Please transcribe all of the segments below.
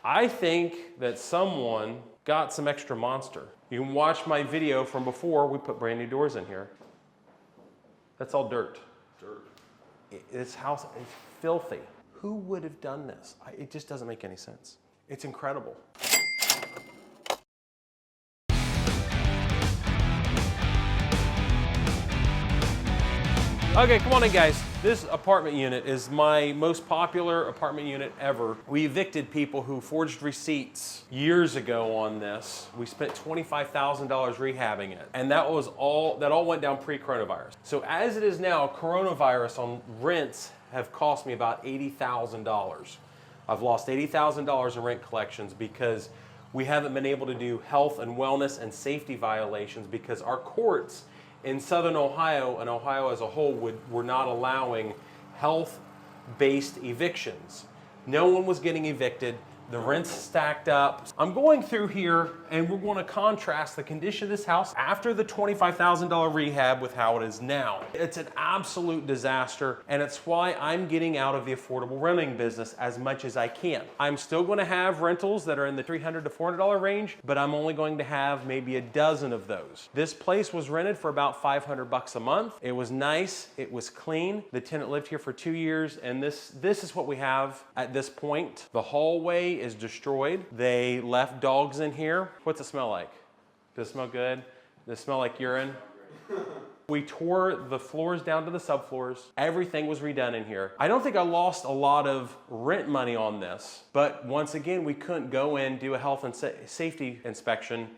I think that someone got some extra monster. You can watch my video from before. We put brand new doors in here. That's all dirt. This house is filthy. Who would have done this? It just doesn't make any sense. It's incredible. Okay, come on in, guys. This apartment unit is my most popular apartment unit ever. We evicted people who forged receipts years ago on this. We spent $25,000 rehabbing it, and that all went down pre-coronavirus. So as it is now, coronavirus on rents have cost me about $80,000. I've lost $80,000 in rent collections because we haven't been able to do health and wellness and safety violations because our courts in Southern Ohio and Ohio as a whole were not allowing health-based evictions. No one was getting evicted. The rents stacked up. I'm going through here and we're going to contrast the condition of this house after the $25,000 rehab with how it is now. It's an absolute disaster, and it's why I'm getting out of the affordable renting business as much as I can. I'm still going to have rentals that are in the $300 to $400 range, but I'm only going to have maybe a dozen of those. This place was rented for about $500 a month. It was nice, it was clean. The tenant lived here for 2 years, and this is what we have at this point. The hallway is destroyed. They left dogs in here. What's it smell like? Does it smell good? Does it smell like urine? We tore the floors down to the subfloors. Everything was redone in here. I don't think I lost a lot of rent money on this, but once again, we couldn't go in, do a health and safety inspection,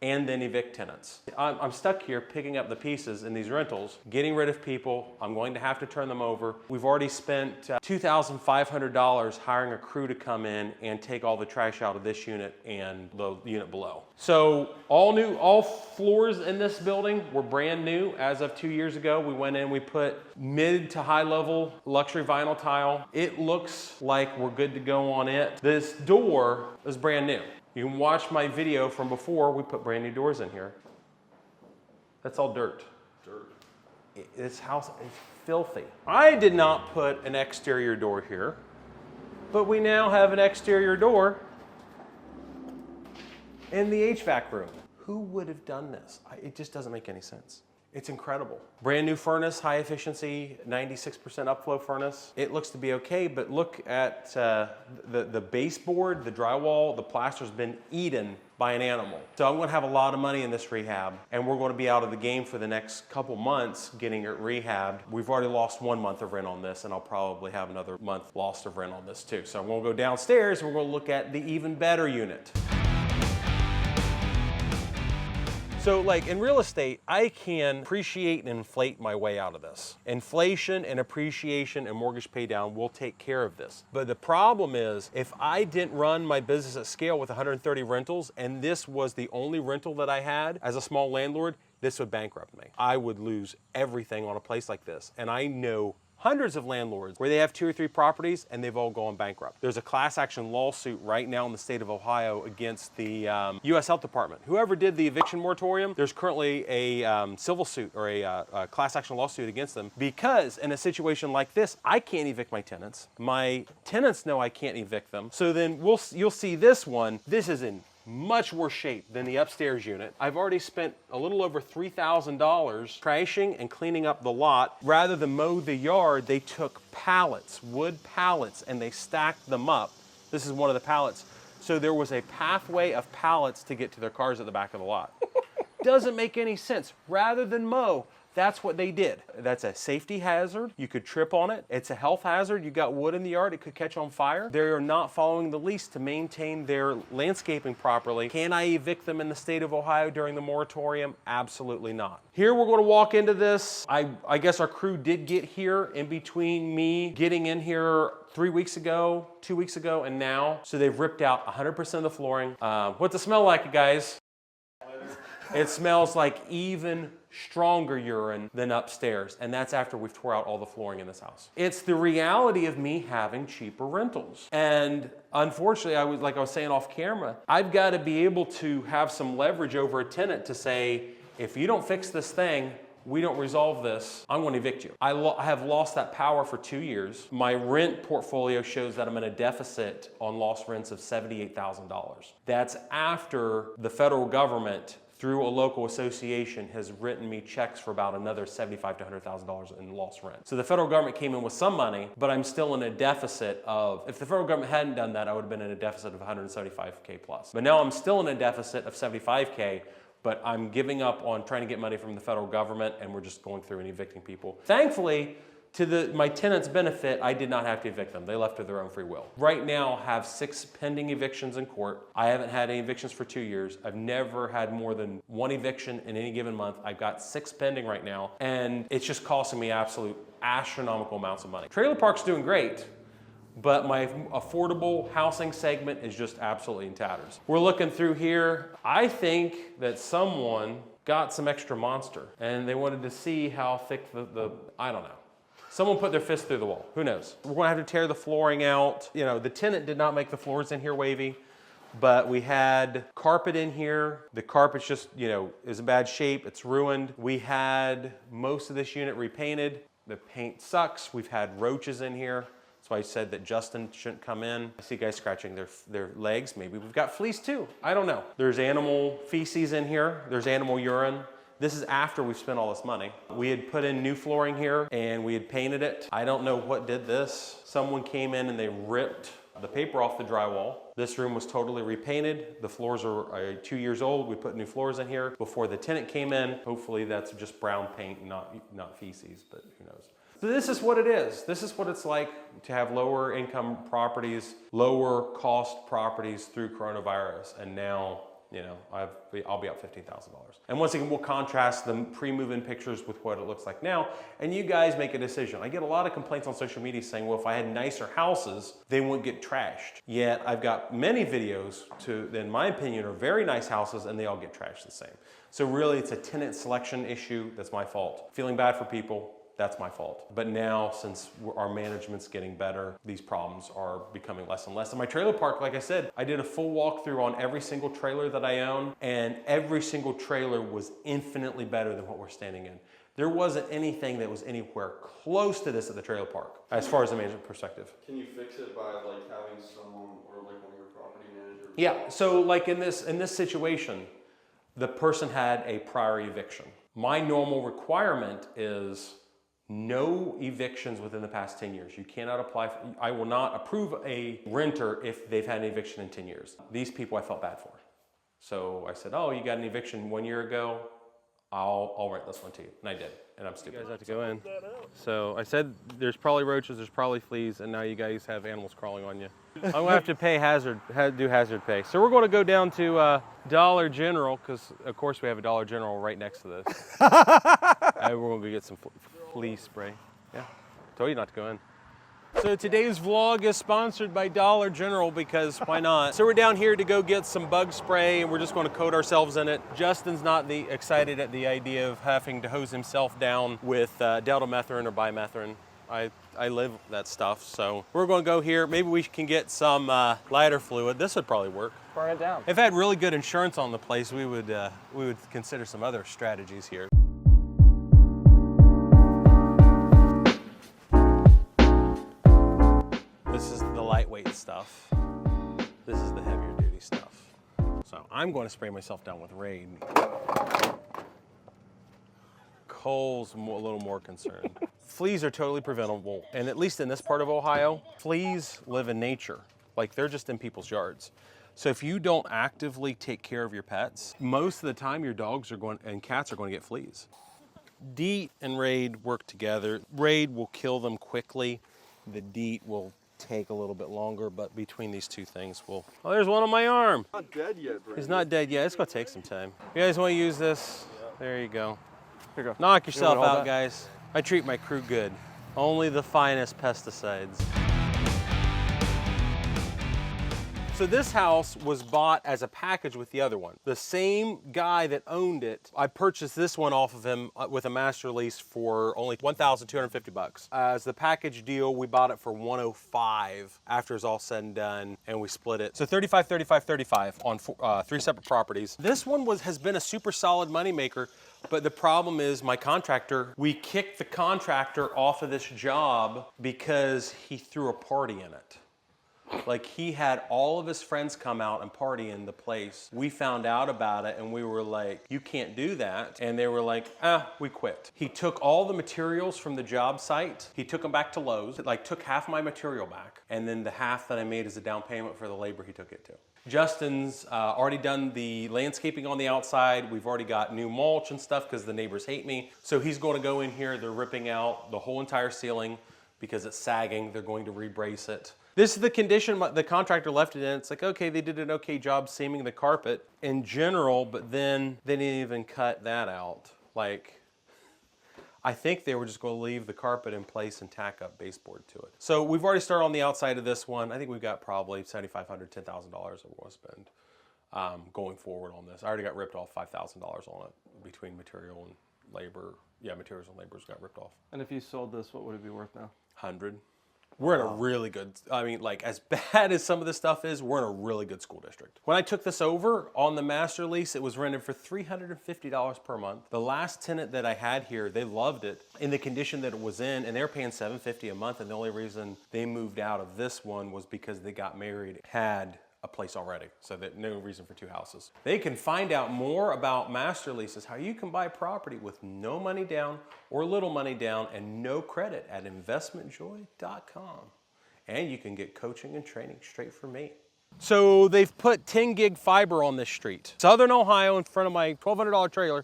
and then evict tenants. I'm stuck here picking up the pieces in these rentals, getting rid of people. I'm going to have to turn them over. We've already spent $2,500 hiring a crew to come in and take all the trash out of this unit and the unit below. So all floors in this building were brand new as of 2 years ago. We went in, we put mid to high level luxury vinyl tile. It looks like we're good to go on it. This door is brand new. You can watch my video from before. We put brand new doors in here. That's all dirt. This house is filthy. I did not put an exterior door here, but we now have an exterior door in the HVAC room. Who would have done this? It just doesn't make any sense. It's incredible. Brand new furnace, high efficiency, 96% upflow furnace. It looks to be okay, but look at the baseboard, the drywall, the plaster's been eaten by an animal. So I'm gonna have a lot of money in this rehab, and we're gonna be out of the game for the next couple months getting it rehabbed. We've already lost 1 month of rent on this, and I'll probably have another month lost of rent on this too. So I'm gonna go downstairs and we're gonna look at the even better unit. So like in real estate, I can appreciate and inflate my way out of this. Inflation and appreciation and mortgage pay down will take care of this. But the problem is, if I didn't run my business at scale with 130 rentals and this was the only rental that I had as a small landlord, this would bankrupt me. I would lose everything on a place like this. And I know hundreds of landlords where they have 2 or 3 properties and they've all gone bankrupt. There's a class action lawsuit right now in the state of Ohio against the U.S. Health Department. Whoever did the eviction moratorium, there's currently a civil suit or a class action lawsuit against them because in a situation like this, I can't evict my tenants. My tenants know I can't evict them. So then you'll see this one. This is in much worse shape than the upstairs unit. I've already spent a little over $3,000 trashing and cleaning up the lot. Rather than mow the yard, they took pallets, wood pallets, and they stacked them up. This is one of the pallets. So there was a pathway of pallets to get to their cars at the back of the lot. Doesn't make any sense. Rather than mow, that's what they did. That's a safety hazard. You could trip on it. It's a health hazard. You got wood in the yard, it could catch on fire. They are not following the lease to maintain their landscaping properly. Can I evict them in the state of Ohio during the moratorium? Absolutely not. Here we're going to walk into this. I guess our crew did get here in between me getting in here 3 weeks ago, 2 weeks ago, and now. So they've ripped out 100% of the flooring. What's it smell like, guys? It smells like even stronger urine than upstairs, and that's after we've tore out all the flooring in this house. It's the reality of me having cheaper rentals. And unfortunately, like I was saying off camera, I've got to be able to have some leverage over a tenant to say, if you don't fix this thing, we don't resolve this, I'm going to evict you. I have lost that power for 2 years. My rent portfolio shows that I'm in a deficit on lost rents of $78,000. That's after the federal government, through a local association, has written me checks for about another $75,000 to $100,000 in lost rent. So the federal government came in with some money, but I'm still in a deficit of, if the federal government hadn't done that, I would have been in a deficit of 175K plus. But now I'm still in a deficit of 75K, but I'm giving up on trying to get money from the federal government, and we're just going through and evicting people. Thankfully, to my tenants' benefit, I did not have to evict them. They left of their own free will. Right now, I have 6 pending evictions in court. I haven't had any evictions for 2 years. I've never had more than 1 eviction in any given month. I've got 6 pending right now, and it's just costing me absolute astronomical amounts of money. Trailer park's doing great, but my affordable housing segment is just absolutely in tatters. We're looking through here. I think that someone got some extra monster, and they wanted to see how thick I don't know. Someone put their fist through the wall. Who knows? We're going to have to tear the flooring out. You know, the tenant did not make the floors in here wavy, but we had carpet in here. The carpet's just, you know, is in bad shape. It's ruined. We had most of this unit repainted. The paint sucks. We've had roaches in here. That's why I said that Justin shouldn't come in. I see guys scratching their legs. Maybe we've got fleas too. I don't know. There's animal feces in here. There's animal urine. This is after we've spent all this money. We had put in new flooring here and we had painted it. I don't know what did this. Someone came in and they ripped the paper off the drywall. This room was totally repainted. The floors are 2 years old. We put new floors in here before the tenant came in. Hopefully that's just brown paint, not feces, but who knows. So this is what it is. This is what it's like to have lower income properties, lower cost properties through coronavirus. And now, you know, I'll be out $15,000. And once again, we'll contrast the pre-move-in pictures with what it looks like now, and you guys make a decision. I get a lot of complaints on social media saying, well, if I had nicer houses, they wouldn't get trashed. Yet I've got many videos that, in my opinion, are very nice houses, and they all get trashed the same. So really, it's a tenant selection issue. That's my fault. Feeling bad for people. That's my fault. But now, since our management's getting better, these problems are becoming less and less. In my trailer park, like I said, I did a full walkthrough on every single trailer that I own, and every single trailer was infinitely better than what we're standing in. There wasn't anything that was anywhere close to this at the trailer park, as far as the management perspective. Can you fix it by like having someone or like one of your property managers? Yeah, so like in this situation, the person had a prior eviction. My normal requirement is no evictions within the past 10 years. You cannot apply I will not approve a renter if they've had an eviction in 10 years. These people I felt bad for. So I said, oh, you got an eviction 1 year ago, I'll rent this one to you. And I did, and I'm stupid. You guys have to go in. So I said there's probably roaches, there's probably fleas, and now you guys have animals crawling on you. I'm gonna have to do hazard pay. So we're gonna go down to Dollar General, because of course we have a Dollar General right next to this. And we're gonna go get some flea spray. Yeah, told you not to go in. So today's vlog is sponsored by Dollar General, because why not? So we're down here to go get some bug spray, and we're just going to coat ourselves in it. Justin's not excited at the idea of having to hose himself down with deltamethrin or bimethrin. I live that stuff, so we're going to go here. Maybe we can get some lighter fluid. This would probably work. Burn it down. If I had really good insurance on the place, we would consider some other strategies here. This is the lightweight stuff. This is the heavier duty stuff. So I'm going to spray myself down with Raid. Cole's a little more concerned. Fleas are totally preventable, and at least in this part of Ohio, fleas live in nature. Like, they're just in people's yards. So if you don't actively take care of your pets, most of the time your dogs and cats are going to get fleas. DEET and Raid work together. Raid will kill them quickly. The DEET will take a little bit longer, but between these two things, oh, there's one on my arm. Not dead yet, Brandon. He's not dead yet. It's gonna take some time. You guys want to use this? Yeah. There you go. Here you go. Knock yourself out, guys. I treat my crew good. Only the finest pesticides. So this house was bought as a package with the other one. The same guy that owned it, I purchased this one off of him with a master lease for only $1,250. As the package deal, we bought it for $105 after it's all said and done, and we split it. So 35, 35, 35 on 3 separate properties. This one has been a super solid moneymaker. But the problem is my contractor, we kicked the contractor off of this job because he threw a party in it. Like he had all of his friends come out and party in the place. We found out about it and we were like, you can't do that. And they were like, we quit. He took all the materials from the job site. He took them back to Lowe's. It like took half my material back. And then the half that I made as a down payment for the labor he took it to. Justin's already done the landscaping on the outside. We've already got new mulch and stuff because the neighbors hate me. So he's going to go in here. They're ripping out the whole entire ceiling because it's sagging. They're going to rebrace it. This is the condition the contractor left it in. It's like, okay, they did an okay job seaming the carpet in general, but then they didn't even cut that out. Like, I think they were just going to leave the carpet in place and tack up baseboard to it. So we've already started on the outside of this one. I think we've got probably $7,500, $10,000 that we're going to spend going forward on this. I already got ripped off $5,000 on it between material and labor. Yeah, materials and labors got ripped off. And if you sold this, what would it be worth now? 100. We're in a really good, I mean, like as bad as some of this stuff is, we're in a really good school district. When I took this over on the master lease, it was rented for $350 per month. The last tenant that I had here, they loved it in the condition that it was in, and they were paying $750 a month. And the only reason they moved out of this one was because they got married, had a place already, so that no reason for two houses. They can find out more about master leases, how you can buy property with no money down or little money down and no credit at investmentjoy.com. And you can get coaching and training straight from me. So they've put 10 gig fiber on this street. Southern Ohio in front of my $1,200 trailer.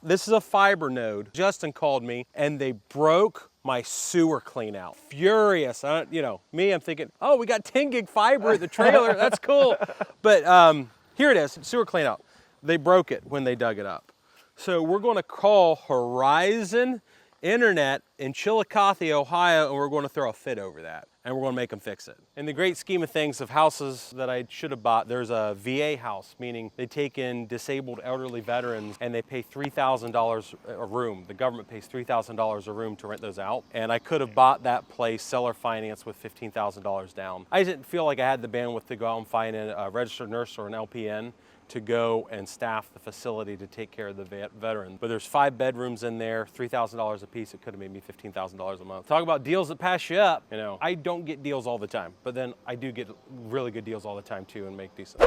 This is a fiber node. Justin called me and they broke my sewer clean out. Furious. Me, I'm thinking, oh, we got 10 gig fiber at the trailer. That's cool. But here it is, sewer clean out. They broke it when they dug it up. So we're going to call Horizon Internet in Chillicothe, Ohio, and we're going to throw a fit over that. And we're going to make them fix it. In the great scheme of things of houses that I should have bought, there's a VA house, meaning they take in disabled elderly veterans and they pay $3,000 a room. The government pays $3,000 a room to rent those out. And I could have bought that place seller finance with $15,000 down. I didn't feel like I had the bandwidth to go out and find a registered nurse or an LPN to go and staff the facility to take care of the veterans. But there's 5 bedrooms in there, $3,000 a piece. It could have made me $15,000 a month. Talk about deals that pass you up. I don't get deals all the time, but then I do get really good deals all the time too and make decent.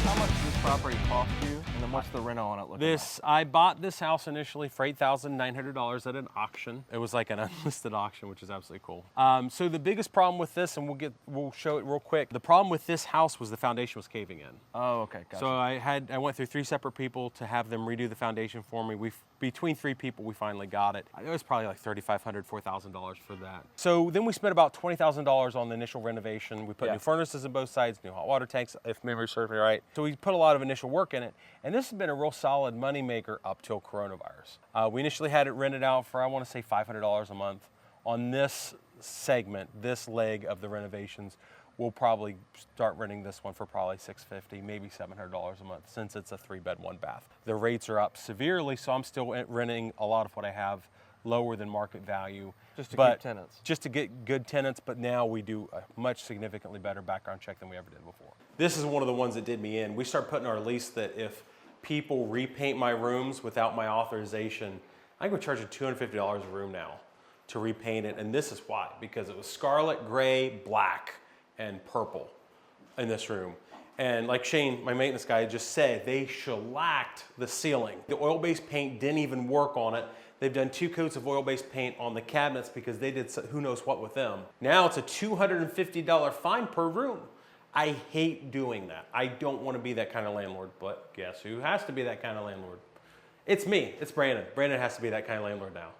How much does this property cost you, and then what's the reno on it looking like? I bought this house initially for $8,900 at an auction. It was like an unlisted auction, which is absolutely cool. So the biggest problem with this, and we'll show it real quick. The problem with this house was the foundation was caving in. Oh, okay, gotcha. So I went through 3 separate people to have them redo the foundation for me. Between 3 people, we finally got it. It was probably like $3,500, $4,000 for that. So then we spent about $20,000 on the initial renovation. We put new furnaces in both sides, new hot water tanks, if memory serves me right. So we put a lot of initial work in it. And this has been a real solid moneymaker up till coronavirus. We initially had it rented out for, I want to say, $500 a month. On this segment, this leg of the renovations, we'll probably start renting this one for probably $650, maybe $700 a month, since it's a 3-bed, 1-bath. The rates are up severely, so I'm still renting a lot of what I have lower than market value. Just to keep tenants. Just to get good tenants, but now we do a much significantly better background check than we ever did before. This is one of the ones that did me in. We started putting our lease that if people repaint my rooms without my authorization, I can charge you $250 a room now to repaint it, and this is why, because it was scarlet, gray, black, and purple in this room. And like Shane, my maintenance guy, just said, they shellacked the ceiling. The oil-based paint didn't even work on it. They've done 2 coats of oil-based paint on the cabinets because they did who knows what with them. Now it's a $250 fine per room. I hate doing that. I don't want to be that kind of landlord, but guess who has to be that kind of landlord? It's me, it's Brandon. Brandon has to be that kind of landlord now.